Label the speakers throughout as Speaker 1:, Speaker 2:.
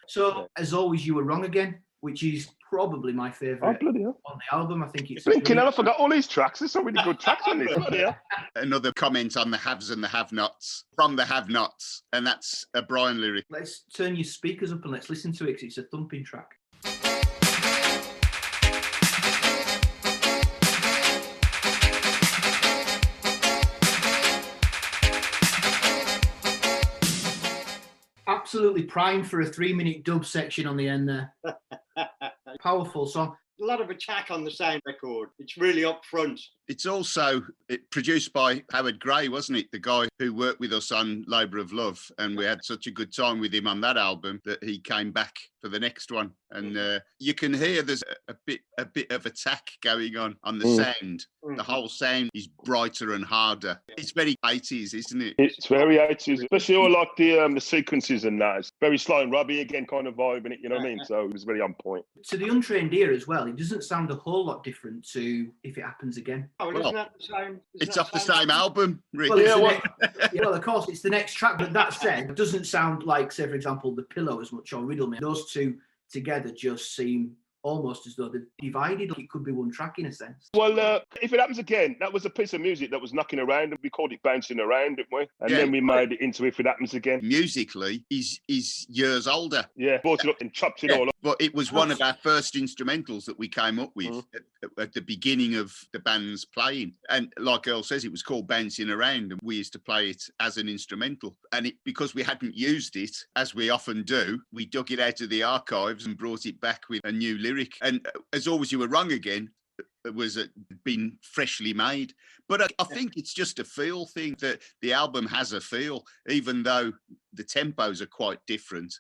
Speaker 1: So, As Always You Were Wrong Again, which is probably my favourite
Speaker 2: bloody hell.
Speaker 1: on the album. I think it's
Speaker 2: Blinking hell, I forgot all these tracks. There's so many good tracks on this. Bloody hell.
Speaker 3: Another comment on the haves and the have-nots, from the have-nots, and that's a Brian lyric.
Speaker 1: Let's turn your speakers up and let's listen to it because it's a thumping track. Absolutely primed for a 3-minute dub section on the end there. Powerful song.
Speaker 4: A lot of attack on the sound record. It's really up front.
Speaker 3: It's also produced by Howard Gray, wasn't it? The guy who worked with us on Labour of Love. And we had such a good time with him on that album that he came back for the next one. And you can hear there's a bit of attack going on the sound. The whole sound is brighter and harder. It's very 80s, isn't it?
Speaker 2: It's very 80s, especially all like the sequences and that. It's very Sly and Robbie again kind of vibe in it, you know what I mean? So it was very on point.
Speaker 1: To the untrained ear as well, it doesn't sound a whole lot different to If It Happens Again.
Speaker 4: Oh, well, isn't that the same?
Speaker 3: It's off the same album, Rick.
Speaker 1: Well, well, of course, it's the next track. But that said, it doesn't sound like, say, for example, The Pillow as much or Riddleman. Those two together just seem almost as though they're divided. Like it could be one track in a sense.
Speaker 2: Well, If It Happens Again, that was a piece of music that was knocking around, and we called it Bouncing Around, didn't we? And then we made it into If It Happens Again.
Speaker 3: Musically, is years older.
Speaker 2: Yeah, brought it up and chopped it all up.
Speaker 3: But it was one of our first instrumentals that we came up with at the beginning of the band's playing. And like Earl says, it was called Bouncing Around, and we used to play it as an instrumental. And because we hadn't used it, as we often do, we dug it out of the archives and brought it back with a new lyric. And As Always You Were Wrong Again, it was been freshly made. But I think it's just a feel thing, that the album has a feel, even though the tempos are quite different.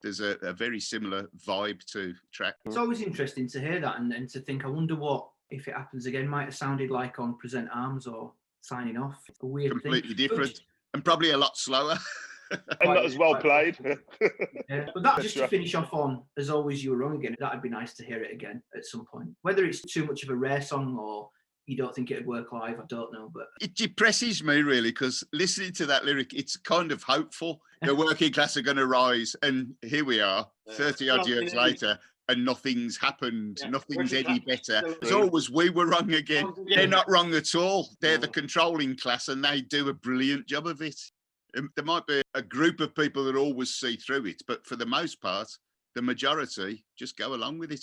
Speaker 3: There's a very similar vibe to track.
Speaker 1: It's always interesting to hear that and to think, I wonder what If It Happens Again might have sounded like on Present Arms or Signing Off. It's a weird
Speaker 3: Completely
Speaker 1: thing.
Speaker 3: different and probably a lot slower.
Speaker 2: And not as well played.
Speaker 1: Yeah, but that just to finish off on As Always You Were Wrong Again, that'd be nice to hear it again at some point. Whether it's too much of a rare song or you don't think it'd work live, I don't know. But
Speaker 3: it depresses me really, because listening to that lyric, it's kind of hopeful. The working class are going to rise, and here we are, 30 odd years later, and nothing's happened. Nothing's any better. As always, we were wrong again. They're not wrong at all. They're the controlling class, and they do a brilliant job of it. There might be a group of people that always see through it, but for the most part, the majority just go along with it.